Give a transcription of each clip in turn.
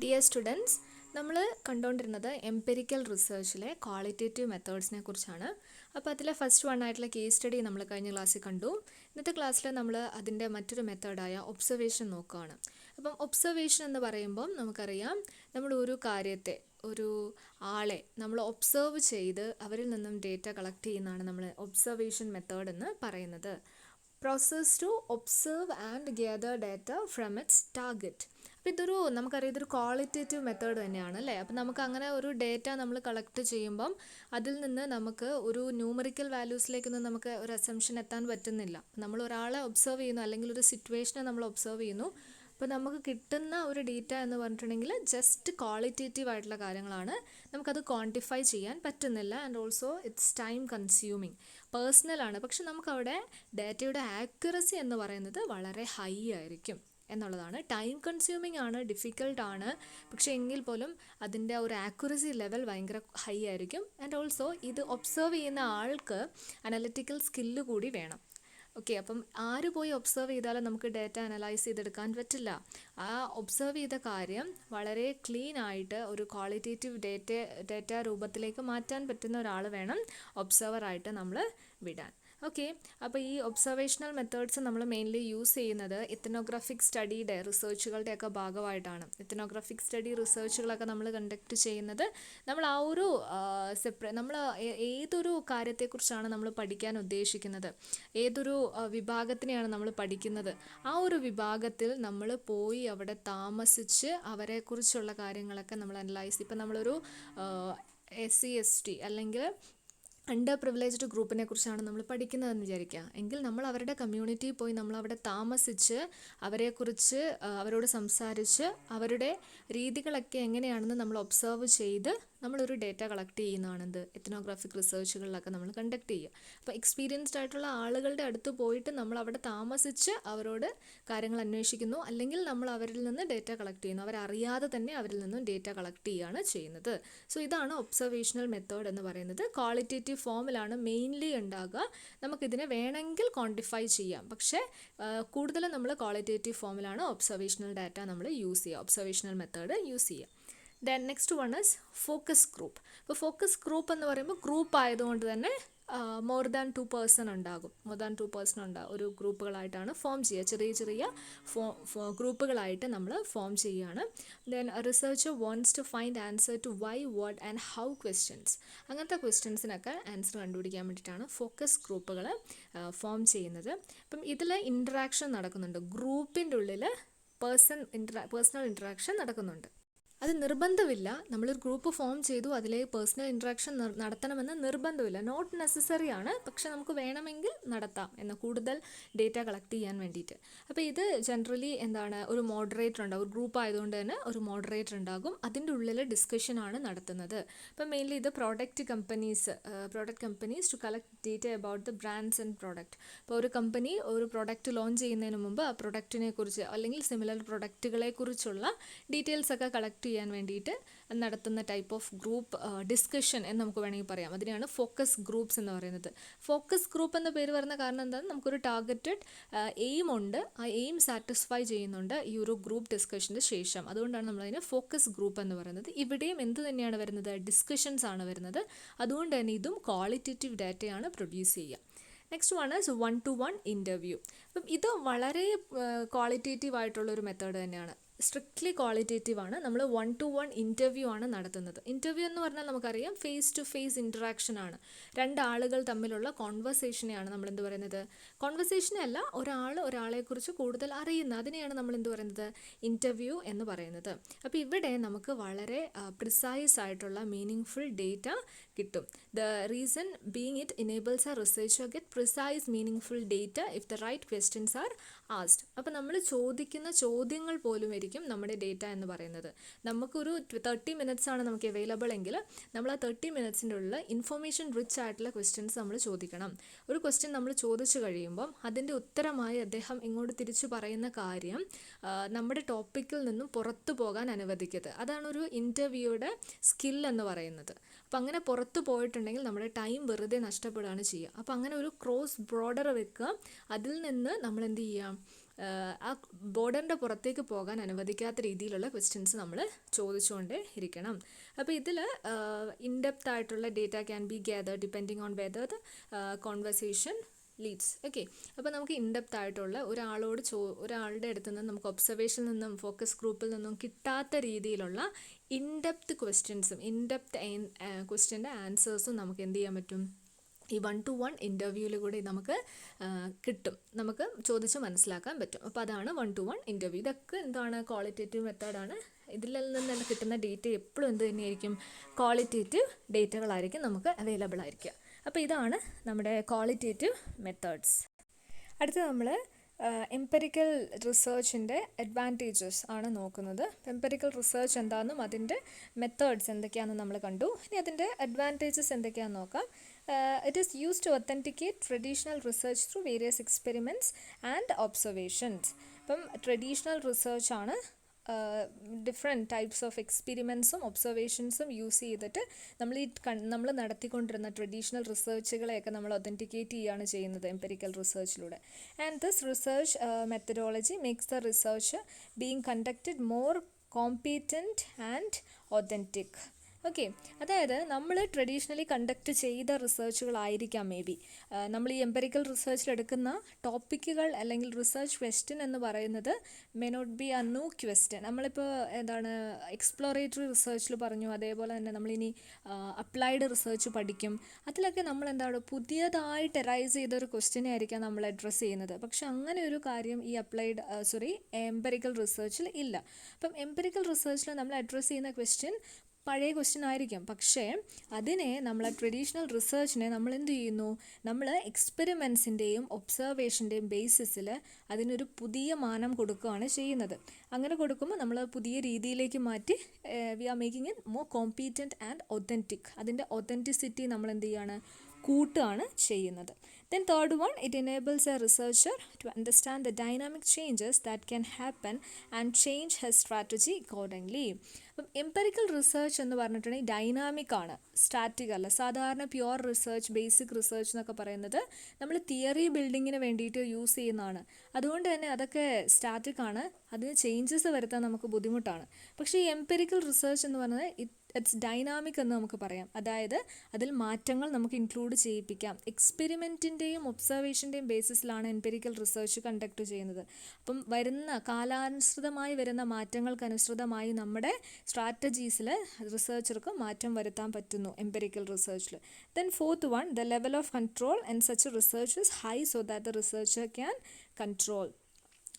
Dear students, നമ്മൾ കണ്ടുകൊണ്ടിരുന്നത് empirical റിസർച്ചിലെ qualitative മെത്തേഡ്സിനെ കുറിച്ചാണ്. അപ്പോൾ അതിലെ ഫസ്റ്റ് വൺ ആയിട്ടുള്ള കേസ് സ്റ്റഡി നമ്മൾ കഴിഞ്ഞ ക്ലാസ്സിൽ കണ്ടു. ഇന്നത്തെ ക്ലാസ്സിൽ നമ്മൾ അതിൻ്റെ മറ്റൊരു മെത്തേഡായ ഒബ്സർവേഷൻ നോക്കുകയാണ്. അപ്പം ഒബ്സർവേഷൻ എന്ന് പറയുമ്പം നമുക്കറിയാം, നമ്മൾ ഒരു കാര്യത്തെ, ഒരു ആളെ നമ്മൾ ഒബ്സർവ് ചെയ്ത് അവരിൽ നിന്നും ഡേറ്റ കളക്ട് ചെയ്യുന്നതാണ് നമ്മൾ ഒബ്സർവേഷൻ മെത്തേഡ് എന്ന് പറയുന്നത്. Process to observe and gather data from its target. അപ്പോൾ നമുക്കറിയാം, ഇതൊരു ക്വാളിറ്റേറ്റീവ് മെത്തേഡ് തന്നെയാണ് അല്ലേ. അപ്പോൾ നമുക്ക് അങ്ങനെ ഒരു ഡേറ്റ നമ്മൾ കളക്ട് ചെയ്യുമ്പം അതിൽ നിന്ന് നമുക്ക് ഒരു ന്യൂമറിക്കൽ വാല്യൂസിലേക്കൊന്നും നമുക്ക് ഒരു അസംഷൻ എത്താൻ പറ്റുന്നില്ല. നമ്മൾ ഒരാളെ ഒബ്സർവ് ചെയ്യുന്നു, അല്ലെങ്കിൽ ഒരു സിറ്റുവേഷനെ നമ്മൾ ഒബ്സർവ് ചെയ്യുന്നു. അപ്പോൾ നമുക്ക് കിട്ടുന്ന ഒരു ഡേറ്റ എന്ന് പറഞ്ഞിട്ടുണ്ടെങ്കിൽ ജസ്റ്റ് ക്വാളിറ്റേറ്റീവ് ആയിട്ടുള്ള കാര്യങ്ങളാണ്. നമുക്കത് ക്വാണ്ടിഫൈ ചെയ്യാൻ പറ്റുന്നില്ല. And also it's time consuming, പേഴ്സണലാണ്. പക്ഷെ നമുക്കവിടെ ഡാറ്റയുടെ ആക്യുറസി എന്ന് പറയുന്നത് വളരെ ഹൈ ആയിരിക്കും എന്നുള്ളതാണ്. ടൈം കൺസ്യൂമിങ് ആണ്, ഡിഫിക്കൽട്ടാണ്, പക്ഷേ എങ്കിൽ പോലും അതിൻ്റെ ഒരു ആക്യുറസി ലെവൽ ഭയങ്കര ഹൈ ആയിരിക്കും. ആൻഡ് ഓൾസോ ഇത് ഒബ്സർവ് ചെയ്യുന്ന ആൾക്ക് അനലിറ്റിക്കൽ സ്കില്ല് കൂടി വേണം. ഓക്കെ, അപ്പം ആര് പോയി ഒബ്സർവ് ചെയ്താലും നമുക്ക് ഡാറ്റ അനലൈസ് ചെയ്തെടുക്കാൻ പറ്റില്ല. ആ ഒബ്സർവ് ചെയ്ത കാര്യം വളരെ ക്ലീൻ ആയിട്ട് ഒരു ക്വാളിറ്റേറ്റീവ് ഡാറ്റ രൂപത്തിലേക്ക് മാറ്റാൻ പറ്റുന്ന ഒരാൾ വേണം ഒബ്സർവറായിട്ട് നമ്മൾ വിടാൻ. ഓക്കെ, അപ്പോൾ ഈ ഒബ്സർവേഷണൽ മെത്തേഡ്സ് നമ്മൾ മെയിൻലി യൂസ് ചെയ്യുന്നത് എത്നോഗ്രാഫിക് സ്റ്റഡിയുടെ റിസർച്ചുകളുടെയൊക്കെ ഭാഗമായിട്ടാണ്. എത്നോഗ്രാഫിക് സ്റ്റഡി റിസർച്ചുകളൊക്കെ നമ്മൾ കണ്ടക്ട് ചെയ്യുന്നത് നമ്മൾ ആ ഒരു നമ്മൾ ഏതൊരു കാര്യത്തെക്കുറിച്ചാണ് നമ്മൾ പഠിക്കാൻ ഉദ്ദേശിക്കുന്നത്, ഏതൊരു വിഭാഗത്തിനെയാണ് നമ്മൾ പഠിക്കുന്നത്, ആ ഒരു വിഭാഗത്തിൽ നമ്മൾ പോയി അവിടെ താമസിച്ച് അവരെക്കുറിച്ചുള്ള കാര്യങ്ങളൊക്കെ നമ്മൾ അനലൈസ്. ഇപ്പം നമ്മളൊരു SC/ST അല്ലെങ്കിൽ അണ്ടർ പ്രിവിലേജ്ഡ് ഗ്രൂപ്പിനെ കുറിച്ചാണ് നമ്മൾ പഠിക്കുന്നതെന്ന് വിചാരിക്കുക. എങ്കിൽ നമ്മൾ അവരുടെ കമ്മ്യൂണിറ്റിയിൽ പോയി നമ്മൾ അവിടെ താമസിച്ച് അവരെക്കുറിച്ച് അവരോട് സംസാരിച്ച് അവരുടെ രീതികളൊക്കെ എങ്ങനെയാണെന്ന് നമ്മൾ ഒബ്സർവ് ചെയ്ത് നമ്മളൊരു ഡേറ്റ കളക്ട് ചെയ്യുന്നതാണെന്ത് എത്നോഗ്രാഫിക് റിസർച്ചുകളിലൊക്കെ നമ്മൾ കണ്ടക്ട് ചെയ്യുക. അപ്പോൾ എക്സ്പീരിയൻസ്ഡ് ആയിട്ടുള്ള ആളുകളുടെ അടുത്ത് പോയിട്ട് നമ്മൾ അവിടെ താമസിച്ച് അവരോട് കാര്യങ്ങൾ അന്വേഷിക്കുന്നു, അല്ലെങ്കിൽ നമ്മൾ അവരിൽ നിന്ന് ഡേറ്റ കളക്ട് ചെയ്യുന്നു. അവരറിയാതെ തന്നെ അവരിൽ നിന്നും ഡേറ്റ കളക്ട് ചെയ്യുകയാണ് ചെയ്യുന്നത്. സോ ഇതാണ് ഒബ്സർവേഷണൽ മെത്തേഡ് എന്ന് പറയുന്നത്. ക്വാളിറ്റേറ്റീവ് ഫോമിലാണ് മെയിൻലി ഉണ്ടാകുക. നമുക്കിതിനെ വേണമെങ്കിൽ ക്വാണ്ടിഫൈ ചെയ്യാം, പക്ഷേ കൂടുതലും നമ്മൾ ക്വാളിറ്റേറ്റീവ് ഫോമിലാണ് ഒബ്സർവേഷണൽ ഡാറ്റ നമ്മൾ യൂസ് ചെയ്യുക, ഒബ്സർവേഷണൽ മെത്തേഡ് യൂസ് ചെയ്യുക. Then next one is focus group. ഇപ്പോൾ ഫോക്കസ് ഗ്രൂപ്പ് എന്ന് പറയുമ്പോൾ ഗ്രൂപ്പ് ആയതുകൊണ്ട് തന്നെ മോർ ദാൻ 2 പേഴ്സൺ ഉണ്ടാകും. ഒരു ഗ്രൂപ്പുകളായിട്ടാണ് ഫോം ചെയ്യുക. ചെറിയ ഗ്രൂപ്പുകളായിട്ട് നമ്മൾ ഫോം ചെയ്യുകയാണ്. Then researcher wants to find answer to why, what and how questions. അങ്ങനത്തെ ക്വസ്റ്റ്യൻസിനൊക്കെ ആൻസർ കണ്ടുപിടിക്കാൻ വേണ്ടിയിട്ടാണ് ഫോക്കസ് ഗ്രൂപ്പുകൾ ഫോം ചെയ്യുന്നത്. അപ്പം ഇതിൽ ഇൻറ്ററാക്ഷൻ നടക്കുന്നുണ്ട്. ഗ്രൂപ്പിൻ്റെ ഉള്ളിൽ പേഴ്സണൽ ഇൻറ്ററാക്ഷൻ നടക്കുന്നുണ്ട്. അത് നിർബന്ധമില്ല. നമ്മളൊരു ഗ്രൂപ്പ് ഫോം ചെയ്തു, അതിലെ പേഴ്സണൽ ഇൻട്രാക്ഷൻ നടത്തണമെന്ന് നിർബന്ധമില്ല, നോട്ട് നെസസറി ആണ്. പക്ഷെ നമുക്ക് വേണമെങ്കിൽ നടത്താം എന്ന് കൂടുതൽ ഡേറ്റ കളക്ട് ചെയ്യാൻ വേണ്ടിയിട്ട്. അപ്പോൾ ഇത് ജനറലി ഒരു മോഡറേറ്റർ ഉണ്ടാകും. ഒരു ഗ്രൂപ്പ് ആയതുകൊണ്ട് തന്നെ ഒരു മോഡറേറ്റർ ഉണ്ടാകും. അതിൻ്റെ ഉള്ളിൽ ഡിസ്കഷനാണ് നടത്തുന്നത്. അപ്പോൾ മെയിൻലി ഇത് product companies to collect data about the brands and product. ഇപ്പോൾ ഒരു കമ്പനി ഒരു പ്രോഡക്റ്റ് ലോഞ്ച് ചെയ്യുന്നതിന് മുമ്പ് ആ പ്രൊഡക്റ്റിനെ കുറിച്ച് അല്ലെങ്കിൽ സിമിലർ പ്രൊഡക്റ്റുകളെ കുറിച്ചുള്ള ഡീറ്റെയിൽസ് ഒക്കെ കളക്ട് ചെയ്യാൻ വേണ്ടിയിട്ട് നടത്തുന്ന ടൈപ്പ് ഓഫ് ഗ്രൂപ്പ് ഡിസ്കഷൻ എന്ന് നമുക്ക് വേണമെങ്കിൽ പറയാം. അതിനെയാണ് ഫോക്കസ് ഗ്രൂപ്പ്സ് എന്ന് പറയുന്നത്. ഫോക്കസ് ഗ്രൂപ്പ് എന്ന പേര് വരുന്ന കാരണം എന്താണ്, നമുക്കൊരു ടാർഗറ്റഡ് എയിം ഉണ്ട്. ആ എയിം സാറ്റിസ്ഫൈ ചെയ്യുന്നുണ്ട് ഈ ഒരു ഗ്രൂപ്പ് ഡിസ്കഷൻ്റെ ശേഷം. അതുകൊണ്ടാണ് നമ്മളതിനെ ഫോക്കസ് ഗ്രൂപ്പ് എന്ന് പറയുന്നത്. ഇവിടെയും എന്ത് തന്നെയാണ് വരുന്നത്, ഡിസ്കഷൻസ് ആണ് വരുന്നത്. അതുകൊണ്ട് തന്നെ ഇതും ക്വാളിറ്റേറ്റീവ് ഡാറ്റയാണ് പ്രൊഡ്യൂസ് ചെയ്യുക. Next one is 1-to-1 interview. അപ്പം ഇത് വളരെ ക്വാളിറ്റേറ്റീവ് ആയിട്ടുള്ളൊരു മെത്തേഡ് തന്നെയാണ്. സ്ട്രിക്ട്ലി ക്വാളിറ്റേറ്റീവ് ആണ്. നമ്മൾ 1-to-1 ഇൻ്റർവ്യൂ ആണ് നടത്തുന്നത്. ഇൻ്റർവ്യൂ എന്ന് പറഞ്ഞാൽ നമുക്കറിയാം ഫേസ് ടു ഫേസ് ഇൻറ്ററാക്ഷൻ ആണ്. രണ്ടാളുകൾ തമ്മിലുള്ള കോൺവെർസേഷനെയാണ് നമ്മൾ എന്ത് പറയുന്നത്, കോൺവെർസേഷനെ അല്ല, ഒരാളെക്കുറിച്ച് കൂടുതൽ അറിയുന്ന അതിനെയാണ് നമ്മൾ എന്ത് പറയുന്നത്, ഇൻ്റർവ്യൂ എന്ന് പറയുന്നത്. അപ്പോൾ ഇവിടെ നമുക്ക് വളരെ പ്രിസൈസ് ആയിട്ടുള്ള മീനിങ് ഫുൾ ഡേറ്റ കിട്ടും. The reason being it enables a researcher get precise meaningful data if the right questions are asked. അപ്പോൾ നമ്മൾ ചോദിക്കുന്ന ചോദ്യങ്ങൾ പോലും ആയിരിക്കും നമ്മുടെ ഡേറ്റ എന്ന് പറയുന്നത്. നമുക്കൊരു 30 minutes ആണ് നമുക്ക് അവൈലബിൾ എങ്കിൽ നമ്മൾ ആ 30 minutesൻ്റെ ഉള്ളിൽ ഇൻഫർമേഷൻ റിച്ച് ആയിട്ടുള്ള ക്വസ്റ്റ്യൻസ് നമ്മൾ ചോദിക്കണം. ഒരു ക്വസ്റ്റ്യൻ നമ്മൾ ചോദിച്ചു കഴിയുമ്പം അതിൻ്റെ ഉത്തരമായി അദ്ദേഹം ഇങ്ങോട്ട് തിരിച്ചു പറയുന്ന കാര്യം നമ്മുടെ ടോപ്പിക്കിൽ നിന്നും പുറത്തു പോകാൻ അനുവദിക്കരുത്. അതാണ് ഒരു ഇൻ്റർവ്യൂയുടെ സ്കിൽ എന്ന് പറയുന്നത്. അപ്പോൾ അങ്ങനെ പുറത്തു പോയിട്ടുണ്ടെങ്കിൽ നമ്മുടെ ടൈം വെറുതെ നഷ്ടപ്പെടുകയാണ് ചെയ്യുക. അപ്പോൾ അങ്ങനെ ഒരു ക്രോസ് ബോർഡർ വെക്കുക. അതിൽ നിന്ന് നമ്മൾ എന്ത് ചെയ്യാം, ആ ബോർഡറിൻ്റെ പുറത്തേക്ക് പോകാൻ അനുവദിക്കാത്ത രീതിയിലുള്ള ക്വസ്റ്റ്യൻസ് നമ്മൾ ചോദിച്ചുകൊണ്ടേ ഇരിക്കണം. അപ്പോൾ ഇതിൽ ഇൻഡെപ്ത് ആയിട്ടുള്ള data can be gather depending on whether the conversation leads. Okay, അപ്പോൾ നമുക്ക് ഇൻഡെപ്ത് ആയിട്ടുള്ള ഒരാളുടെ അടുത്ത് നിന്ന് നമുക്ക് ഒബ്സർവേഷനിൽ നിന്നും ഫോക്കസ് ഗ്രൂപ്പിൽ നിന്നും കിട്ടാത്ത രീതിയിലുള്ള ഇൻഡെപ്ത് ക്വസ്റ്റ്യൻസും ഇൻഡെപ്ത് ക്വസ്റ്റ്യൻ്റെ ആൻസേഴ്സും നമുക്ക് എന്ത് ചെയ്യാൻ പറ്റും, ഈ 1-to-1 ഇൻ്റർവ്യൂവിൽ കൂടി നമുക്ക് കിട്ടും, നമുക്ക് ചോദിച്ച് മനസ്സിലാക്കാൻ പറ്റും. അപ്പോൾ അതാണ് 1-to-1 ഇൻ്റർവ്യൂ. ഇതൊക്കെ എന്താണ്, ക്വാളിറ്റേറ്റീവ് മെത്തേഡാണ്. ഇതിൽ നിന്ന് കിട്ടുന്ന ഡേറ്റ എപ്പോഴും എന്ത് തന്നെയായിരിക്കും, ക്വാളിറ്റേറ്റീവ് ഡേറ്റകളായിരിക്കും നമുക്ക് അവൈലബിൾ ആയിരിക്കുക. അപ്പോൾ ഇതാണ് നമ്മുടെ ക്വാളിറ്റേറ്റീവ് മെത്തേഡ്സ്. അടുത്ത നമ്മൾ എംപെരിക്കൽ റിസർച്ചിൻ്റെ അഡ്വാൻറ്റേജസ് ആണ് നോക്കുന്നത്. എംപെരിക്കൽ റിസർച്ച് എന്താണെന്നും അതിൻ്റെ മെത്തേഡ്സ് എന്തൊക്കെയാണെന്ന് നമ്മൾ കണ്ടു. ഇനി അതിൻ്റെ അഡ്വാൻറ്റേജസ് എന്തൊക്കെയാണെന്ന് നോക്കാം. It is used to authenticate traditional research through various experiments and observations. അപ്പം ട്രഡീഷണൽ റിസർച്ച് ആണ്, ഡിഫറെൻറ്റ് ടൈപ്സ് ഓഫ് എക്സ്പെരിമെൻറ്റ്സും ഒബ്സർവേഷൻസും യൂസ് ചെയ്തിട്ട് നമ്മൾ നടത്തിക്കൊണ്ടിരുന്ന ട്രഡീഷണൽ റിസർച്ചുകളെയൊക്കെ നമ്മൾ ഒതൻറ്റിക്കേറ്റ് ചെയ്യുകയാണ് ചെയ്യുന്നത് എംപെരിക്കൽ റിസർച്ചിലൂടെ. And this research methodology makes the research being conducted more competent and authentic. Okay, അതായത് നമ്മൾ ട്രഡീഷണലി കണ്ടക്ട് ചെയ്ത റിസർച്ചുകളായിരിക്കാം മേ ബി നമ്മൾ ഈ എംപെരിക്കൽ റിസർച്ചിലെടുക്കുന്ന ടോപ്പിക്കുകൾ അല്ലെങ്കിൽ റിസർച്ച് ക്വസ്റ്റ്യൻ എന്ന് പറയുന്നത് may not be a new question. നമ്മളിപ്പോൾ എന്താണ് എക്സ്പ്ലോറേറ്ററി റിസർച്ചിൽ പറഞ്ഞു, അതേപോലെ തന്നെ നമ്മളിനി അപ്ലൈഡ് റിസർച്ച് പഠിക്കും. അതിലൊക്കെ നമ്മൾ എന്താണ് പുതിയതായിട്ട് എറൈസ് ചെയ്തൊരു ക്വസ്റ്റ്യനെ ആയിരിക്കാം നമ്മൾ അഡ്രസ്സ് ചെയ്യുന്നത്. പക്ഷെ അങ്ങനെ ഒരു കാര്യം ഈ എംപെരിക്കൽ റിസർച്ചിൽ ഇല്ല. അപ്പം എംപെരിക്കൽ റിസർച്ചിൽ നമ്മൾ അഡ്രസ്സ് ചെയ്യുന്ന ക്വസ്റ്റ്യൻ പഴയ ക്വസ്റ്റ്യൻ ആയിരിക്കും, പക്ഷേ അതിനെ നമ്മൾ ട്രഡീഷണൽ റിസർച്ചിനെ നമ്മൾ എന്ത് ചെയ്യുന്നു, നമ്മൾ എക്സ്പെരിമെൻസിൻ്റെയും ഒബ്സർവേഷൻ്റെയും ബേസിസിൽ അതിനൊരു പുതിയ മാനം കൊടുക്കുകയാണ് ചെയ്യുന്നത്. അങ്ങനെ കൊടുക്കുമ്പോൾ നമ്മൾ പുതിയ രീതിയിലേക്ക് മാറ്റി we are making it more competent and authentic. അതിൻ്റെ ഒതൻറ്റിസിറ്റി നമ്മൾ എന്ത് ചെയ്യുകയാണ്, കൂട്ടുകയാണ് ചെയ്യുന്നത്. Then third one, it enables a researcher to understand the dynamic changes that can happen and change his strategy accordingly. അപ്പം എംപെരിക്കൽ റിസർച്ച് എന്ന് പറഞ്ഞിട്ടുണ്ടെങ്കിൽ dynamic ആണ്, സ്റ്റാറ്റിക് അല്ല. സാധാരണ പ്യുവർ റിസർച്ച്, ബേസിക് റിസർച്ച് എന്നൊക്കെ പറയുന്നത് നമ്മൾ തിയറി ബിൽഡിങ്ങിന് വേണ്ടിയിട്ട് യൂസ് ചെയ്യുന്നതാണ്. അതുകൊണ്ട് തന്നെ അതൊക്കെ സ്റ്റാറ്റിക് ആണ്, അതിന് ചേഞ്ചസ് വരുത്താൻ നമുക്ക് ബുദ്ധിമുട്ടാണ്. പക്ഷേ ഈ എംപെരിക്കൽ റിസർച്ച് എന്ന് പറയുന്നത് ഇറ്റ്സ് ഡൈനാമിക് എന്ന് നമുക്ക് പറയാം. അതായത് അതിൽ മാറ്റങ്ങൾ നമുക്ക് ഇൻക്ലൂഡ് ചെയ്യിപ്പിക്കാം. എക്സ്പെരിമെൻറ്റിൻ്റെയും ഒബ്സർവേഷൻ്റെയും ബേസിസിലാണ് എംപെരിക്കൽ റിസർച്ച് കണ്ടക്ട് ചെയ്യുന്നത്. അപ്പം കാലാനുസൃതമായി വരുന്ന മാറ്റങ്ങൾക്കനുസൃതമായി നമ്മുടെ സ്ട്രാറ്റജീസിൽ റിസർച്ചർക്ക് മാറ്റം വരുത്താൻ പറ്റുന്നു empirical റിസർച്ചിൽ. Then fourth one, the level of control in such a research is high so that the researcher can control.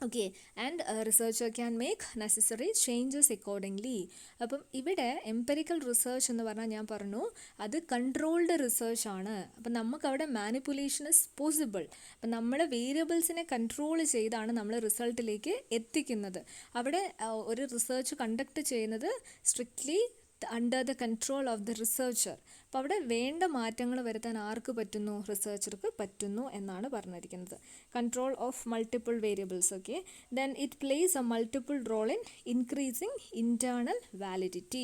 Okay, and researcher can make necessary changes accordingly. അപ്പം ഇവിടെ എംപെരിക്കൽ റിസർച്ച് എന്ന് പറഞ്ഞാൽ ഞാൻ പറഞ്ഞു അത് കൺട്രോൾഡ് റിസർച്ച് ആണ്. അപ്പം നമുക്കവിടെ മാനിപ്പുലേഷൻ ഇസ് പോസിബിൾ. അപ്പം നമ്മുടെ വേരിയബിൾസിനെ കൺട്രോൾ ചെയ്താണ് നമ്മൾ റിസൾട്ടിലേക്ക് എത്തിക്കുന്നത്. അവിടെ ഒരു റിസർച്ച് കണ്ടക്ട് ചെയ്യുന്നത് strictly under the control of the researcher. അപ്പോൾ അവിടെ വേണ്ട മാറ്റങ്ങൾ വരുത്താൻ ആർക്ക് പറ്റുന്നു, റിസർച്ചർക്ക് പറ്റുന്നു എന്നാണ് പറഞ്ഞിരിക്കുന്നത്. Control of multiple variables. Okay, then it plays a multiple role in increasing internal validity.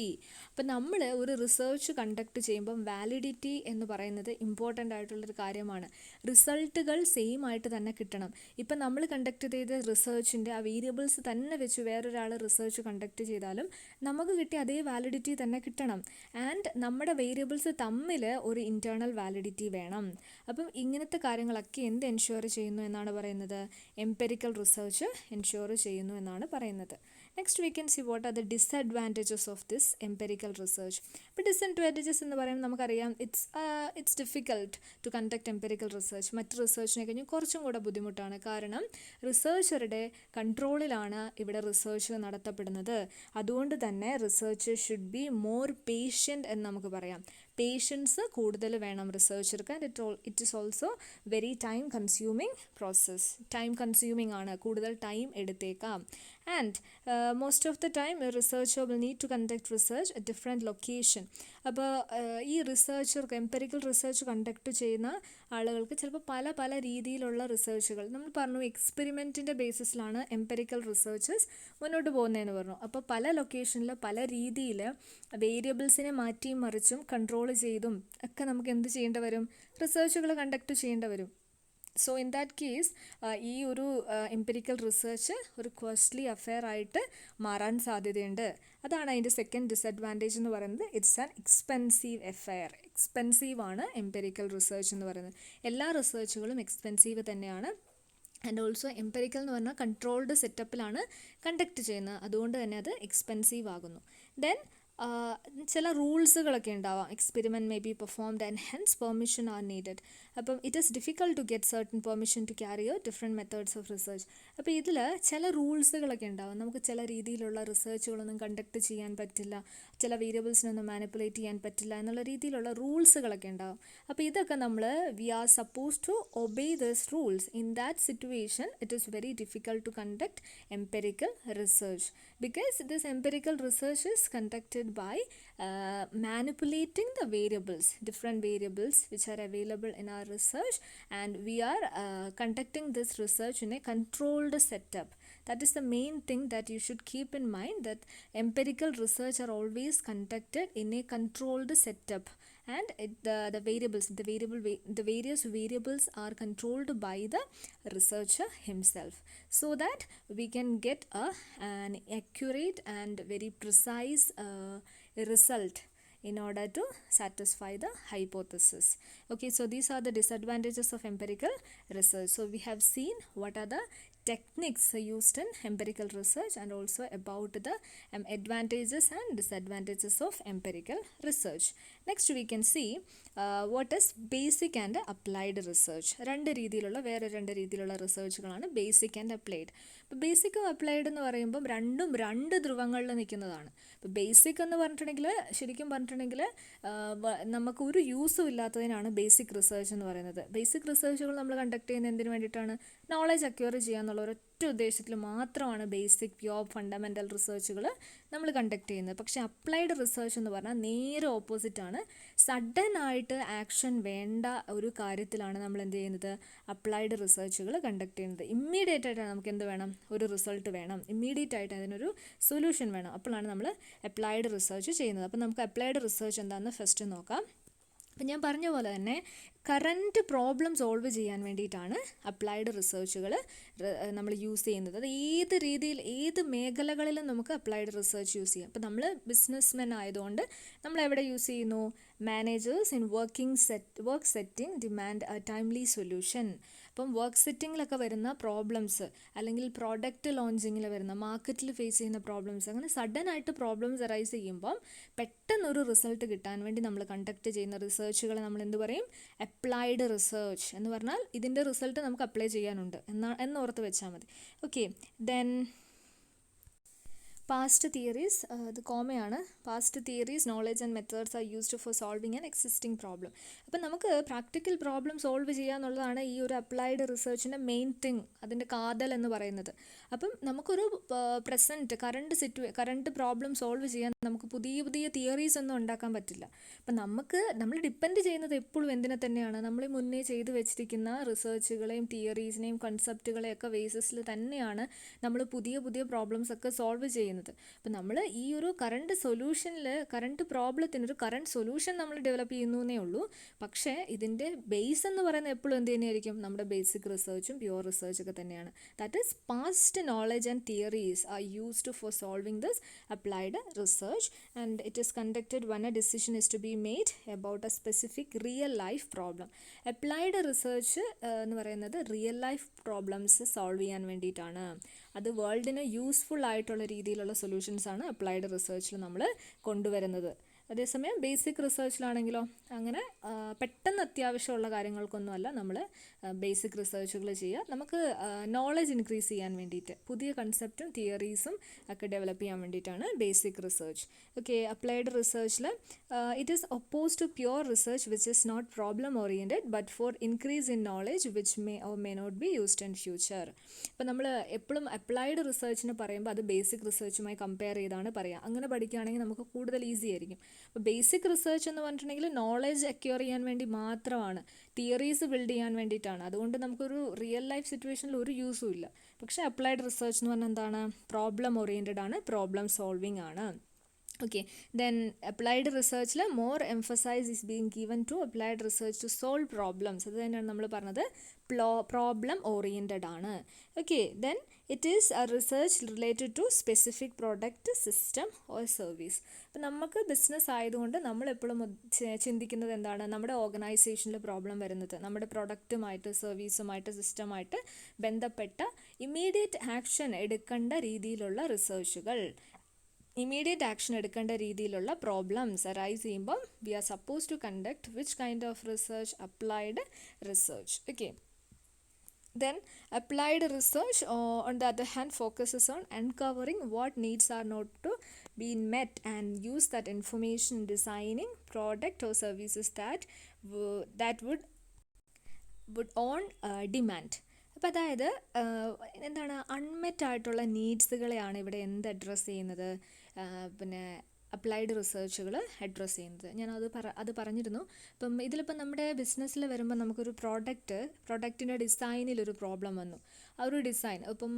അപ്പം നമ്മൾ ഒരു റിസർച്ച് കണ്ടക്ട് ചെയ്യുമ്പം വാലിഡിറ്റി എന്ന് പറയുന്നത് ഇമ്പോർട്ടൻ്റ് ആയിട്ടുള്ളൊരു കാര്യമാണ്. റിസൾട്ടുകൾ സെയിം ആയിട്ട് തന്നെ കിട്ടണം. ഇപ്പം നമ്മൾ കണ്ടക്ട് ചെയ്ത റിസർച്ചിൻ്റെ ആ വേരിയബിൾസ് തന്നെ വെച്ച് വേറൊരാൾ റിസർച്ച് കണ്ടക്ട് ചെയ്താലും നമുക്ക് കിട്ടിയ അതേ വാലിഡിറ്റി തന്നെ കിട്ടണം. ആൻഡ് നമ്മുടെ വേരിയബിൾസ് തമ്മിൽ ഒരു ഇൻറ്റേർണൽ വാലിഡിറ്റി വേണം. അപ്പം ഇങ്ങനത്തെ കാര്യങ്ങളൊക്കെ എന്ത് എൻഷ്യൂർ ചെയ്യുന്നു എന്നാണ് പറയുന്നത്, എംപെരിക്കൽ റിസർച്ച് എൻഷ്യൂർ ചെയ്യുന്നു എന്നാണ് പറയുന്നത്. Next we can see what are the disadvantages of this empirical research. ഇപ്പോൾ ഡിസഡ്വാൻറ്റേജസ് എന്ന് പറയുമ്പോൾ നമുക്കറിയാം it's difficult to conduct empirical research. മറ്റ് റിസർച്ചിനെ കഴിഞ്ഞ് കുറച്ചും കൂടെ ബുദ്ധിമുട്ടാണ്. കാരണം റിസർച്ചറുടെ കൺട്രോളിലാണ് ഇവിടെ റിസർച്ച് നടത്തപ്പെടുന്നത്. അതുകൊണ്ട് തന്നെ research should be more patient എന്ന് നമുക്ക് പറയാം. പേഷ്യൻസ് കൂടുതൽ വേണം റിസർച്ചർക്ക്. And it is also very time consuming process. Time consuming ആണ്, കൂടുതൽ ടൈം എടുത്തേക്കാം. And most of the time researcher will need to conduct research at different location. അപ്പോൾ ഈ റിസർച്ചർക്ക് എംപെരിക്കൽ റിസർച്ച് കണ്ടക്ട് ചെയ്യുന്ന ആളുകൾക്ക് ചിലപ്പോൾ പല രീതിയിലുള്ള റിസർച്ചുകൾ, നമ്മൾ പറഞ്ഞു എക്സ്പെരിമെൻറ്റിൻ്റെ ബേസിസിലാണ് എംപെരിക്കൽ റിസർച്ചസ് മുന്നോട്ട് പോകുന്നതെന്ന് പറഞ്ഞു. അപ്പോൾ പല ലൊക്കേഷനിൽ പല രീതിയിൽ വേരിയബിൾസിനെ മാറ്റിയും മറിച്ചും കൺട്രോൾ ചെയ്തും ഒക്കെ നമുക്ക് എന്ത് ചെയ്യേണ്ടി വരും, റിസർച്ചുകൾ കണ്ടക്ട് ചെയ്യേണ്ടി വരും. സോ ഇൻ ദാറ്റ് കേസ് ഈ ഒരു എംപിരിക്കൽ റിസർച്ച് ഒരു കോസ്റ്റ്ലി അഫെയർ ആയിട്ട് മാറാൻ സാധ്യതയുണ്ട്. അതാണ് അതിൻ്റെ സെക്കൻഡ് ഡിസഡ്വാൻറ്റേജ് എന്ന് പറയുന്നത്. It's an expensive affair. Expensive ആണ് എംപിരിക്കൽ റിസർച്ച് എന്ന് പറയുന്നത്. എല്ലാ റിസർച്ചുകളും എക്സ്പെൻസീവ് തന്നെയാണ്. ആൻഡ് ഓൾസോ എംപെരിക്കൽ എന്ന് പറഞ്ഞാൽ കൺട്രോൾഡ് സെറ്റപ്പിലാണ് കണ്ടക്ട് ചെയ്യുന്നത്, അതുകൊണ്ട് തന്നെ അത് എക്സ്പെൻസീവ് ആകുന്നു. ദെൻ ചില റൂൾസുകളൊക്കെ ഉണ്ടാവാം. Experiment may be performed and hence permission are needed. അപ്പം it is difficult to get certain permission to carry out different methods of research. അപ്പോൾ ഇതിൽ ചില റൂൾസുകളൊക്കെ ഉണ്ടാവും. നമുക്ക് ചില രീതിയിലുള്ള റിസർച്ചുകളൊന്നും കണ്ടക്ട് ചെയ്യാൻ പറ്റില്ല, ചില വേരിയബിൾസിനൊന്നും മാനിപ്പുലേറ്റ് ചെയ്യാൻ പറ്റില്ല എന്നുള്ള രീതിയിലുള്ള റൂൾസുകളൊക്കെ ഉണ്ടാവും. അപ്പോൾ ഇതൊക്കെ നമ്മൾ we are suppose to obey this rules. In that situation it is very difficult to conduct empirical research because this empirical research is conducted by manipulating the variables, different variables which are available in our research, and we are conducting this research in a controlled setup. That is the main thing that you should keep in mind, that empirical research are always conducted in a controlled setup, and the various variables are controlled by the researcher himself, so that we can get an accurate and very precise result in order to satisfy the hypothesis. Okay, so these are the disadvantages of empirical research. So we have seen what are the techniques used in empirical research, and also about the advantages and disadvantages of empirical research. Next we can see what is basic and applied research. വേറെ രണ്ട് രീതിയിലുള്ള റിസർച്ചുകളാണ് basic and applied. ഇപ്പോൾ ബേസിക്കും applied എന്ന് പറയുമ്പം രണ്ടും രണ്ട് ധ്രുവങ്ങളിൽ നിൽക്കുന്നതാണ്. ഇപ്പോൾ ബേസിക് എന്ന് പറഞ്ഞിട്ടുണ്ടെങ്കിൽ ശരിക്കും പറഞ്ഞിട്ടുണ്ടെങ്കിൽ നമുക്ക് ഒരു യൂസും ഇല്ലാത്തതിനാണ് ബേസിക് റിസർച്ച് എന്ന് പറയുന്നത്. ബേസിക് റിസർച്ചുകൾ നമ്മൾ കണ്ടക്ട് ചെയ്യുന്നത് എന്തിനു വേണ്ടിയിട്ടാണ്? നോളജ് അക്വയർ ചെയ്യാന്നുള്ള ഒരൊറ്റ ഉദ്ദേശത്തിൽ മാത്രമാണ് ബേസിക് പ്യുവർ ഫണ്ടമെൻ്റൽ റിസർച്ചുകൾ നമ്മൾ കണ്ടക്ട് ചെയ്യുന്നത്. പക്ഷേ അപ്ലൈഡ് റിസർച്ച് എന്ന് പറഞ്ഞാൽ നേരെ ഓപ്പോസിറ്റാണ്. സഡൻ ആയിട്ട് ആക്ഷൻ വേണ്ട ഒരു കാര്യത്തിലാണ് നമ്മൾ എന്ത് ചെയ്യുന്നത്? അപ്ലൈഡ് റിസർച്ചുകൾ കണ്ടക്ട് ചെയ്യുന്നത്. ഇമ്മീഡിയറ്റ് ആയിട്ട് നമുക്ക് എന്ത് വേണം? ഒരു റിസൾട്ട് വേണം, ഇമ്മീഡിയറ്റ് ആയിട്ട് അതിനൊരു സൊല്യൂഷൻ വേണം. അപ്പോഴാണ് നമ്മൾ അപ്ലൈഡ് റിസർച്ച് ചെയ്യുന്നത്. അപ്പോൾ നമുക്ക് അപ്ലൈഡ് റിസർച്ച് എന്താണെന്ന് ഫസ്റ്റ് നോക്കാം. അപ്പം ഞാൻ പറഞ്ഞ പോലെ തന്നെ കറൻറ്റ് പ്രോബ്ലം സോൾവ് ചെയ്യാൻ വേണ്ടിയിട്ടാണ് അപ്ലൈഡ് റിസർച്ചുകൾ നമ്മൾ യൂസ് ചെയ്യുന്നത്. അത് ഏത് രീതിയിൽ ഏത് മേഖലകളിലും നമുക്ക് അപ്ലൈഡ് റിസർച്ച് യൂസ് ചെയ്യാം. അപ്പോൾ നമ്മൾ ബിസിനസ്മെൻ ആയതുകൊണ്ട് നമ്മൾ എവിടെ യൂസ് ചെയ്യുന്നു? Managers in work setting demand A timely solution. അപ്പം വർക്ക് സെറ്റിങ്ങിലൊക്കെ വരുന്ന പ്രോബ്ലംസ്, അല്ലെങ്കിൽ പ്രോഡക്റ്റ് ലോഞ്ചിങ്ങിൽ വരുന്ന, മാർക്കറ്റിൽ ഫേസ് ചെയ്യുന്ന പ്രോബ്ലംസ്, അങ്ങനെ സഡനായിട്ട് പ്രോബ്ലംസ് അറൈസ് ചെയ്യുമ്പം പെട്ടെന്നൊരു റിസൾട്ട് കിട്ടാൻ വേണ്ടി നമ്മൾ കണ്ടക്ട് ചെയ്യുന്ന റിസർച്ചുകളെ നമ്മൾ എന്ത് പറയും? അപ്ലൈഡ് റിസർച്ച് എന്ന് പറഞ്ഞാൽ ഇതിൻ്റെ റിസൾട്ട് നമുക്ക് അപ്ലൈ ചെയ്യാനുണ്ട് എന്നോർത്ത് വെച്ചാൽ മതി. ഓക്കെ, ദെൻ പാസ്റ്റ് തിയറീസ്, ഇത് കോമയാണ്. Past theories, knowledge and methods are used for solving an existing problem. അപ്പം നമുക്ക് പ്രാക്ടിക്കൽ പ്രോബ്ലം സോൾവ് ചെയ്യുക എന്നുള്ളതാണ് ഈ ഒരു അപ്ലൈഡ് റിസർച്ചിൻ്റെ മെയിൻ തിങ്, അതിൻ്റെ കാതൽ എന്ന് പറയുന്നത്. അപ്പം നമുക്കൊരു കറണ്ട് പ്രോബ്ലം സോൾവ് ചെയ്യാൻ നമുക്ക് പുതിയ പുതിയ തിയറീസ് ഒന്നും ഉണ്ടാക്കാൻ പറ്റില്ല. അപ്പം നമ്മൾ ഡിപ്പെൻഡ് ചെയ്യുന്നത് എപ്പോഴും എന്തിനെ തന്നെയാണ്? നമ്മൾ മുന്നേ ചെയ്തു വെച്ചിരിക്കുന്ന റിസർച്ചുകളെയും തിയറീസിനെയും കൺസെപ്റ്റുകളെയൊക്കെ ബേസിസിൽ തന്നെയാണ് നമ്മൾ പുതിയ പുതിയ പ്രോബ്ലംസ് ഒക്കെ സോൾവ് ചെയ്യുന്നത്. അപ്പം നമ്മൾ ഈ ഒരു കറണ്ട് പ്രോബ്ലത്തിനൊരു കറണ്ട് സൊല്യൂഷൻ നമ്മൾ ഡെവലപ്പ് ചെയ്യുന്നേ ഉള്ളൂ. പക്ഷേ ഇതിൻ്റെ ബേസ് എന്ന് പറയുന്നത് എപ്പോഴും എന്ത് തന്നെയായിരിക്കും? നമ്മുടെ ബേസിക് റിസർച്ചും പ്യുവർ റിസർച്ചൊക്കെ തന്നെയാണ്. That is past knowledge and theories R used for solving this applied research, and it is conducted when a decision is to be made about a specific real life problem. Applied research എന്ന് പറയുന്നത് real life problems solve ചെയ്യാൻ വേണ്ടിയിട്ടാണ്. അത് വേൾഡിന് useful ആയിട്ടുള്ള രീതിയിലുള്ള സൊല്യൂഷൻസാണ് applied റിസർച്ചിൽ നമ്മൾ കൊണ്ടുവരുന്നത്. അതേസമയം ബേസിക് റിസർച്ചിലാണെങ്കിലോ അങ്ങനെ പെട്ടെന്ന് അത്യാവശ്യമുള്ള കാര്യങ്ങൾക്കൊന്നുമല്ല നമ്മൾ ബേസിക് റിസർച്ചുകൾ ചെയ്യുക. നമുക്ക് നോളജ് ഇൻക്രീസ് ചെയ്യാൻ വേണ്ടിയിട്ട്, പുതിയ കൺസെപ്റ്റും തിയറീസും ഒക്കെ ഡെവലപ്പ് ചെയ്യാൻ വേണ്ടിയിട്ടാണ് ബേസിക് റിസർച്ച്. ഓക്കെ, അപ്ലൈഡ് റിസർച്ചിൽ it is oppose to pure research which is not problem oriented but for increase in knowledge which may or may not be used in future. ഇപ്പം നമ്മൾ എപ്പോഴും അപ്ലൈഡ് റിസർച്ചിന് പറയുമ്പോൾ അത് basic റിസർച്ചുമായി compare ചെയ്താണ് പറയുക. അങ്ങനെ പഠിക്കുകയാണെങ്കിൽ നമുക്ക് കൂടുതൽ ഈസി ആയിരിക്കും. അപ്പോൾ ബേസിക് റിസർച്ച് എന്ന് പറഞ്ഞിട്ടുണ്ടെങ്കിൽ നോളജ് അക്വയർ ചെയ്യാൻ വേണ്ടി മാത്രമാണ്, തിയറീസ് ബിൽഡ് ചെയ്യാൻ വേണ്ടിയിട്ടാണ്. അതുകൊണ്ട് നമുക്കൊരു റിയൽ ലൈഫ് സിറ്റുവേഷനിൽ ഒരു യൂസും ഇല്ല. പക്ഷേ അപ്ലൈഡ് റിസർച്ച് എന്ന് പറഞ്ഞാൽ എന്താണ്? പ്രോബ്ലം ഓറിയൻറ്റഡ് ആണ്, പ്രോബ്ലം സോൾവിങ് ആണ്. Okay, then applied research more emphasis is being given to applied research to solve problems. അത് തന്നെയാണ് നമ്മൾ പറഞ്ഞത് പ്രോബ്ലം ഓറിയൻറ്റഡ് ആണ്. Okay, then it is a research related to specific product, system or service. അപ്പം നമുക്ക് business ആയതുകൊണ്ട് നമ്മളെപ്പോഴും ചിന്തിക്കുന്നത് എന്താണ്, നമ്മുടെ ഓർഗനൈസേഷനിൽ പ്രോബ്ലം വരുന്നത് നമ്മുടെ പ്രൊഡക്റ്റുമായിട്ട്, സർവീസുമായിട്ട്, സിസ്റ്റമായിട്ട് ബന്ധപ്പെട്ട ഇമ്മീഡിയറ്റ് ആക്ഷൻ എടുക്കേണ്ട രീതിയിലുള്ള റിസർച്ചുകൾ, ഇമ്മീഡിയറ്റ് ആക്ഷൻ എടുക്കേണ്ട രീതിയിലുള്ള പ്രോബ്ലംസ് അറൈസ് ചെയ്യുമ്പം we are suppose to conduct which kind of research, applied research. Okay, then applied research on the other hand focuses on uncovering what needs are not to be met and use that information in designing product or services that would on demand. അപ്പോൾ അതായത് എന്താണ്, അൺമെറ്റ് ആയിട്ടുള്ള നീഡ്സുകളെയാണ് ഇവിടെ എന്ത് address ചെയ്യുന്നത്, പിന്നെ applied റിസർച്ചുകൾ address ചെയ്യുന്നത്. ഞാൻ അത് പറഞ്ഞിരുന്നു. ഇപ്പം ഇതിലിപ്പം നമ്മുടെ ബിസിനസ്സിൽ വരുമ്പോൾ നമുക്കൊരു പ്രൊഡക്റ്റിൻ്റെ ഡിസൈനിലൊരു പ്രോബ്ലം വന്നു. ആ ഒരു ഡിസൈൻ ഇപ്പം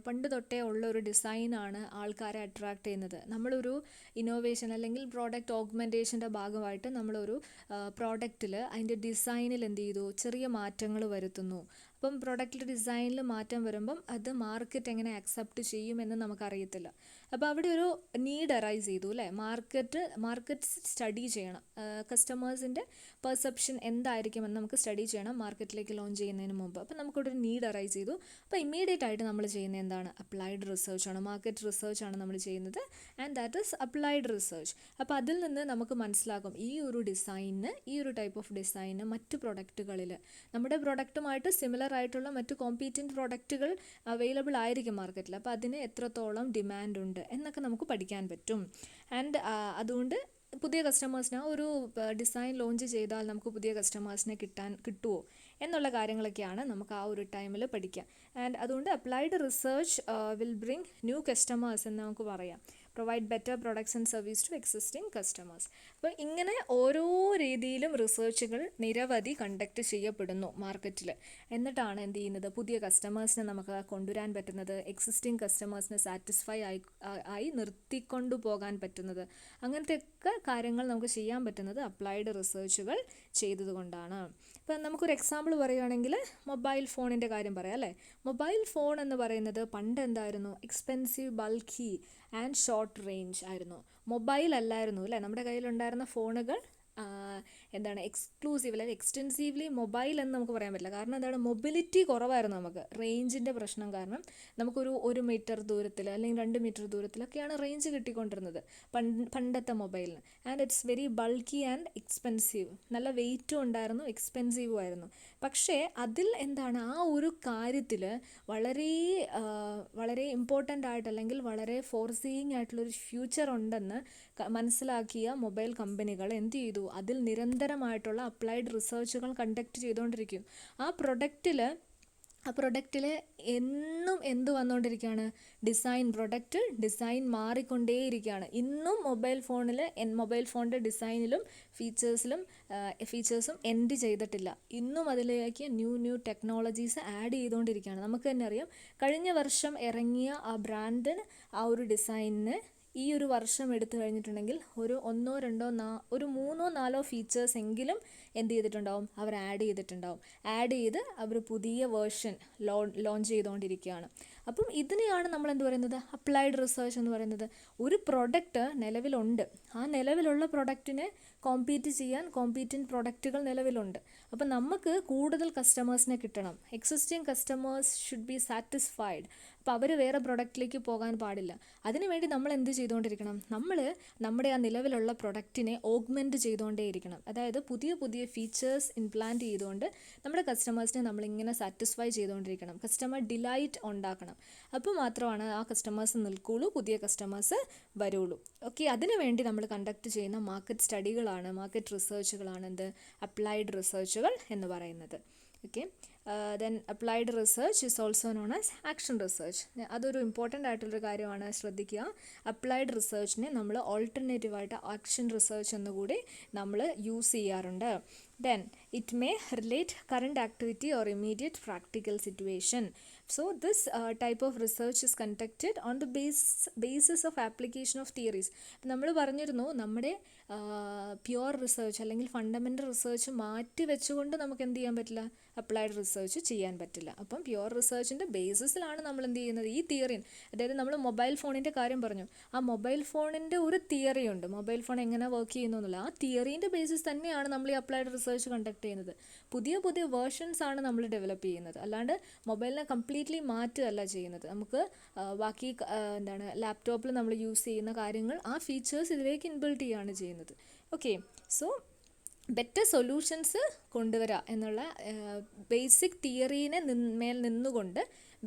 പണ്ട് തൊട്ടേ ഉള്ള ഒരു ഡിസൈനാണ് ആൾക്കാരെ അട്രാക്റ്റ് ചെയ്യുന്നത്. നമ്മളൊരു ഇന്നോവേഷൻ അല്ലെങ്കിൽ പ്രോഡക്റ്റ് ഓഗ്മെൻറ്റേഷൻ്റെ ഭാഗമായിട്ട് നമ്മളൊരു പ്രോഡക്റ്റിൽ അതിൻ്റെ ഡിസൈനിൽ എന്ത് ചെയ്തു, ചെറിയ മാറ്റങ്ങൾ വരുത്തുന്നു. അപ്പം പ്രൊഡക്റ്റിൻ്റെ ഡിസൈനിൽ മാറ്റം വരുമ്പം അത് മാർക്കറ്റ് എങ്ങനെ അക്സെപ്റ്റ് ചെയ്യുമെന്ന് നമുക്കറിയത്തില്ല. അപ്പോൾ അവിടെ ഒരു നീഡ് അറൈസ് ചെയ്തു അല്ലേ, മാർക്കറ്റ് സ്റ്റഡി ചെയ്യണം, കസ്റ്റമേഴ്സിൻ്റെ പെർസെപ്ഷൻ എന്തായിരിക്കുമെന്ന് നമുക്ക് സ്റ്റഡി ചെയ്യണം മാർക്കറ്റിലേക്ക് ലോഞ്ച് ചെയ്യുന്നതിന് മുമ്പ്. അപ്പോൾ നമുക്കൊരു നീഡ് അറൈസ് ചെയ്തു. അപ്പോൾ ഇമ്മീഡിയറ്റ് ആയിട്ട് നമ്മൾ ചെയ്യുന്നത് എന്താണ്, അപ്ലൈഡ് റിസർച്ചാണ്, മാർക്കറ്റ് റിസർച്ചാണ് നമ്മൾ ചെയ്യുന്നത്. And that is applied research. അപ്പോൾ അതിൽ നിന്ന് നമുക്ക് മനസ്സിലാകും ഈ ഒരു ടൈപ്പ് ഓഫ് ഡിസൈന് മറ്റ് പ്രൊഡക്റ്റുകളിൽ, നമ്മുടെ പ്രൊഡക്റ്റുമായിട്ട് സിമിലർ ആയിട്ടുള്ള മറ്റ് കോമ്പീറ്റൻറ്റ് പ്രൊഡക്റ്റുകൾ അവൈലബിൾ ആയിരിക്കും മാർക്കറ്റിൽ. അപ്പോൾ അതിന് എത്രത്തോളം ഡിമാൻഡ് ഉണ്ട് എന്നൊക്കെ നമുക്ക് പഠിക്കാൻ പറ്റും. ആൻഡ് അതുകൊണ്ട് പുതിയ കസ്റ്റമേഴ്സിന് ആ ഒരു ഡിസൈൻ ലോഞ്ച് ചെയ്താൽ നമുക്ക് പുതിയ കസ്റ്റമേഴ്സിനെ കിട്ടുമോ എന്നുള്ള കാര്യങ്ങളൊക്കെയാണ് നമുക്ക് ആ ഒരു ടൈമിൽ പഠിക്കാം. ആൻഡ് അതുകൊണ്ട് applied research will bring new customers എന്ന് നമുക്ക് പറയാം, provide better products and service to existing customers. അപ്പോൾ ഇങ്ങനെ ഓരോ രീതിയിലും റിസർച്ചുകൾ നിരവധി കണ്ടക്ട് ചെയ്യപ്പെടുന്നു മാർക്കറ്റിൽ. എന്നിട്ടാണ് എന്ത് ചെയ്യുന്നത്, പുതിയ കസ്റ്റമേഴ്സിനെ നമുക്ക് കൊണ്ടുവരാൻ പറ്റുന്നത്, എക്സിസ്റ്റിംഗ് കസ്റ്റമേഴ്സിനെ സാറ്റിസ്ഫൈ ആയി നിർത്തിക്കൊണ്ടു പോകാൻ പറ്റുന്നത്. അങ്ങനത്തെയൊക്കെ കാര്യങ്ങൾ നമുക്ക് ചെയ്യാൻ പറ്റുന്നത് അപ്ലൈഡ് റിസർച്ചുകൾ ചെയ്തതുകൊണ്ടാണ്. ഇപ്പം നമുക്കൊരു എക്സാമ്പിൾ പറയുകയാണെങ്കിൽ മൊബൈൽ ഫോണിൻ്റെ കാര്യം പറയാം അല്ലേ. മൊബൈൽ ഫോൺ എന്ന് പറയുന്നത് പണ്ട് എന്തായിരുന്നു, expensive, bulky and short range ആയിരുന്നു. മൊബൈൽ അല്ലായിരുന്നു അല്ലേ. നമ്മുടെ കയ്യിലുണ്ടായിരുന്ന ഫോണുകൾ എന്താണ്, എക്സ്ക്ലൂസീവ് അല്ലെങ്കിൽ എക്സ്റ്റെൻസീവ്ലി മൊബൈൽ എന്ന് നമുക്ക് പറയാൻ പറ്റില്ല. കാരണം എന്താണ്, മൊബിലിറ്റി കുറവായിരുന്നു നമുക്ക്, റേഞ്ചിൻ്റെ പ്രശ്നം കാരണം. നമുക്കൊരു 1 മീറ്റർ ദൂരത്തിൽ അല്ലെങ്കിൽ 2 മീറ്റർ ദൂരത്തിലൊക്കെയാണ് റേഞ്ച് കിട്ടിക്കൊണ്ടിരുന്നത് പണ്ടത്തെ മൊബൈലിന്. And it's very bulky and expensive, നല്ല വെയിറ്റും ഉണ്ടായിരുന്നു, എക്സ്പെൻസീവും ആയിരുന്നു. പക്ഷേ അതിൽ എന്താണ്, ആ ഒരു കാര്യത്തിൽ വളരെ ഇമ്പോർട്ടൻ്റ് ആയിട്ട് അല്ലെങ്കിൽ വളരെ ഫോർസീയിങ് ആയിട്ടുള്ളൊരു ഫ്യൂച്ചർ ഉണ്ടെന്ന് മനസ്സിലാക്കിയ മൊബൈൽ കമ്പനികൾ എന്ത് ചെയ്തു, അതിൽ നിരന്തരമായിട്ടുള്ള അപ്ലൈഡ് റിസർച്ചുകൾ കണ്ടക്ട് ചെയ്തുകൊണ്ടിരിക്കും. ആ പ്രൊഡക്റ്റിൽ എന്നും എന്ത് വന്നുകൊണ്ടിരിക്കുകയാണ്, ഡിസൈൻ മാറിക്കൊണ്ടേയിരിക്കുകയാണ്. ഇന്നും മൊബൈൽ ഫോണിൻ്റെ ഡിസൈനിലും ഫീച്ചേഴ്സും എൻഡ് ചെയ്തിട്ടില്ല. ഇന്നും അതിലേക്ക് ന്യൂ ടെക്നോളജീസ് ആഡ് ചെയ്തുകൊണ്ടിരിക്കുകയാണ്. നമുക്ക് തന്നെ അറിയാം, കഴിഞ്ഞ വർഷം ഇറങ്ങിയ ആ ബ്രാൻഡിന് ആ ഒരു ഡിസൈനിന് ഈ ഒരു വർഷം എടുത്തു കഴിഞ്ഞിട്ടുണ്ടെങ്കിൽ ഒരു 3-4 ഫീച്ചേഴ്സ് എങ്കിലും എന്ത് ചെയ്തിട്ടുണ്ടാവും, അവർ ആഡ് ചെയ്ത് അവർ പുതിയ വേർഷൻ ലോഞ്ച് ചെയ്തുകൊണ്ടിരിക്കുകയാണ്. അപ്പം ഇതിനെയാണ് നമ്മൾ എന്ത് പറയുന്നത്, അപ്ലൈഡ് റിസർച്ച് എന്ന് പറയുന്നത്. ഒരു പ്രൊഡക്റ്റ് നിലവിലുണ്ട്, ആ നിലവിലുള്ള പ്രൊഡക്റ്റിനെ കോമ്പീറ്റ് ചെയ്യാൻ കോമ്പീറ്റൻറ്റ് പ്രൊഡക്റ്റുകൾ നിലവിലുണ്ട്. അപ്പം നമുക്ക് കൂടുതൽ കസ്റ്റമേഴ്സിനെ കിട്ടണം, existing customers should be satisfied. അപ്പോൾ അവർ വേറെ പ്രൊഡക്റ്റിലേക്ക് പോകാൻ പാടില്ല. അതിനുവേണ്ടി നമ്മൾ എന്ത് ചെയ്തുകൊണ്ടിരിക്കണം, നമ്മൾ നമ്മുടെ ആ നിലവിലുള്ള പ്രൊഡക്റ്റിനെ ഓഗ്മെൻറ്റ് ചെയ്തുകൊണ്ടേയിരിക്കണം. അതായത് പുതിയ ഫീച്ചേഴ്സ് ഇംപ്ലാന്റ് ചെയ്തുകൊണ്ട് നമ്മുടെ കസ്റ്റമേഴ്സിനെ നമ്മളിങ്ങനെ സാറ്റിസ്ഫൈ ചെയ്തുകൊണ്ടിരിക്കണം, കസ്റ്റമർ ഡിലൈറ്റ് ഉണ്ടാക്കണം. അപ്പോൾ മാത്രമാണ് ആ കസ്റ്റമേഴ്സ് നിൽക്കുകയുള്ളൂ, പുതിയ കസ്റ്റമേഴ്സ് വരുള്ളൂ. ഓക്കെ, അതിനുവേണ്ടി നമ്മൾ കണ്ടക്ട് ചെയ്യുന്ന മാർക്കറ്റ് റിസർച്ചുകളാണ് എന്ത്, അപ്ലൈഡ് റിസർച്ചുകൾ എന്ന് പറയുന്നത്. Okay, then applied research is also known as action research. അതൊരു ഇമ്പോർട്ടൻ്റ് ആയിട്ടുള്ളൊരു കാര്യമാണ്, ശ്രദ്ധിക്കുക. അപ്ലൈഡ് റിസർച്ചിനെ നമ്മൾ ഓൾട്ടർനേറ്റീവായിട്ട് ആക്ഷൻ റിസർച്ച് എന്നുകൂടി നമ്മൾ യൂസ് ചെയ്യാറുണ്ട്. Then it may relate current activity or immediate practical situation. So this type of research is conducted on the basis of application of theories. നമ്മൾ പറഞ്ഞിരുന്നു നമ്മുടെ പ്യുവർ റിസർച്ച് അല്ലെങ്കിൽ ഫണ്ടമെൻ്റൽ റിസർച്ച് മാറ്റി വെച്ചുകൊണ്ട് നമുക്ക് എന്ത് ചെയ്യാൻ പറ്റില്ല, അപ്ലൈഡ് റിസർച്ച് ചെയ്യാൻ പറ്റില്ല. അപ്പം പ്യുവർ റിസർച്ചിൻ്റെ ബേസിസിലാണ് നമ്മൾ എന്ത് ചെയ്യുന്നത്, ഈ തിയറി. അതായത് നമ്മൾ മൊബൈൽ ഫോണിൻ്റെ കാര്യം പറഞ്ഞു, ആ മൊബൈൽ ഫോണിൻ്റെ ഒരു തിയറി ഉണ്ട്, മൊബൈൽ ഫോൺ എങ്ങനെ വർക്ക് ചെയ്യുന്നു എന്നുള്ള ആ തിയറീൻ്റെ ബേസിസ് തന്നെയാണ് നമ്മൾ ഈ അപ്ലൈഡ് റിസർച്ച് കണ്ടക്ട് ചെയ്യുന്നത്. പുതിയ പുതിയ വേർഷൻസ് ആണ് നമ്മൾ ഡെവലപ്പ് ചെയ്യുന്നത്, അല്ലാണ്ട് മൊബൈലിനെ കംപ്ലീറ്റ്ലി മാറ്റുകയല്ല ചെയ്യുന്നത്. നമുക്ക് ബാക്കി ലാപ്ടോപ്പിൽ നമ്മൾ യൂസ് ചെയ്യുന്ന കാര്യങ്ങൾ ആ ഫീച്ചേഴ്സ് ഇതിലേക്ക് ഇൻബിൽഡ് ചെയ്യുകയാണ് ചെയ്യുന്നത്. ഓക്കെ, സോ ബെറ്റർ സൊല്യൂഷൻസ് കൊണ്ടുവരിക എന്നുള്ള ബേസിക് തിയറീനെ മേൽ നിന്നുകൊണ്ട്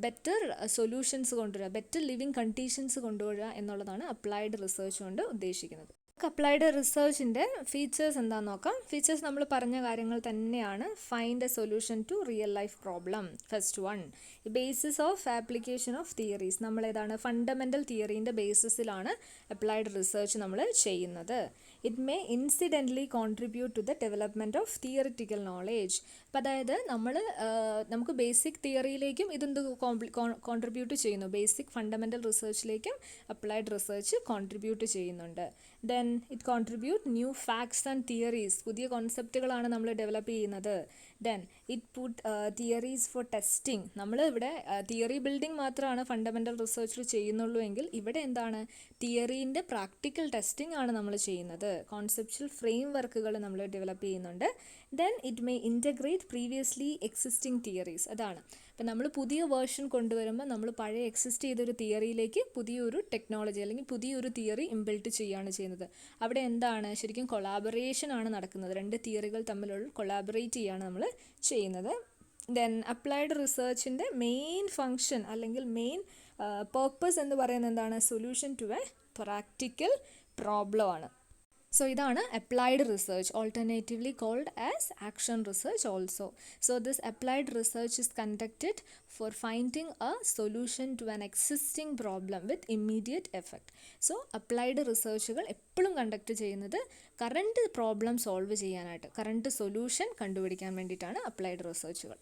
ബെറ്റർ സൊല്യൂഷൻസ് കൊണ്ടുവരിക, ബെറ്റർ ലിവിങ് കണ്ടീഷൻസ് കൊണ്ടുവരിക എന്നുള്ളതാണ് അപ്ലൈഡ് റിസർച്ച് കൊണ്ട് ഉദ്ദേശിക്കുന്നത്. അപ്ലൈഡ് റിസർച്ചിൻ്റെ ഫീച്ചേഴ്സ് എന്താണെന്ന് നോക്കാം. ഫീച്ചേഴ്സ് നമ്മൾ പറഞ്ഞ കാര്യങ്ങൾ തന്നെയാണ്. Find a solution to real life problem. First one, basis of application of theories. നമ്മളേതാണ് ഫണ്ടമെൻ്റൽ തിയറീൻ്റെ ബേസിസിലാണ് അപ്ലൈഡ് റിസർച്ച് നമ്മൾ ചെയ്യുന്നത്. It may incidentally contribute to the development of theoretical knowledge. അപ്പം അതായത് നമുക്ക് ബേസിക് തിയറിയിലേക്കും ഇതെന്ത് കോൺട്രിബ്യൂട്ട് ചെയ്യുന്നു, ബേസിക് ഫണ്ടമെൻ്റൽ റിസർച്ചിലേക്കും അപ്ലൈഡ് റിസർച്ച് കോൺട്രിബ്യൂട്ട് ചെയ്യുന്നുണ്ട്. Then it contribute new facts and theories. പുതിയ കോൺസെപ്റ്റുകളാണ് നമ്മൾ ഡെവലപ്പ് ചെയ്യുന്നത്. Then it put theories for testing. നമ്മൾ ഇവിടെ തിയറി ബിൽഡിംഗ് മാത്രമാണ് ഫണ്ടമെൻ്റൽ റിസർച്ചിൽ ചെയ്യുന്നുള്ളൂ എങ്കിൽ ഇവിടെ എന്താണ്, തിയറീൻ്റെ പ്രാക്ടിക്കൽ ടെസ്റ്റിംഗ് ആണ് നമ്മൾ ചെയ്യുന്നത്. കോൺസെപ്ച്വൽ ഫ്രെയിം വർക്കുകൾ നമ്മൾ ഡെവലപ്പ് ചെയ്യുന്നുണ്ട്. Then it may integrate previously existing theories. അതാണ് ഇപ്പം നമ്മൾ പുതിയ വേർഷൻ കൊണ്ടുവരുമ്പോൾ നമ്മൾ പഴയ എക്സിസ്റ്റ് ചെയ്തൊരു തിയറിയിലേക്ക് പുതിയൊരു ടെക്നോളജി അല്ലെങ്കിൽ പുതിയൊരു തിയറി ഇംബിൾട്ട് ചെയ്യുകയാണ് ചെയ്യുന്നത്. അവിടെ എന്താണ് ശരിക്കും കൊളാബറേഷൻ ആണ് നടക്കുന്നത്, രണ്ട് തിയറികൾ തമ്മിലുള്ള കൊളാബറേറ്റ് ചെയ്യുകയാണ് നമ്മൾ ചെയ്യുന്നത്. ദെൻ അപ്ലൈഡ് റിസർച്ചിൻ്റെ മെയിൻ ഫങ്ഷൻ അല്ലെങ്കിൽ മെയിൻ പേർപ്പസ് എന്ന് പറയുന്നത് എന്താണ്, solution to a practical problem ആണ്. സോ ഇതാണ് applied research, alternatively called as action research also. So this applied research is conducted for finding a solution to an existing problem with immediate effect. So applied റിസർച്ചുകൾ എപ്പോഴും conduct ചെയ്യുന്നത് current problem solve ചെയ്യാനായിട്ട്, current solution കണ്ടുപിടിക്കാൻ വേണ്ടിയിട്ടാണ് applied റിസർച്ചുകൾ.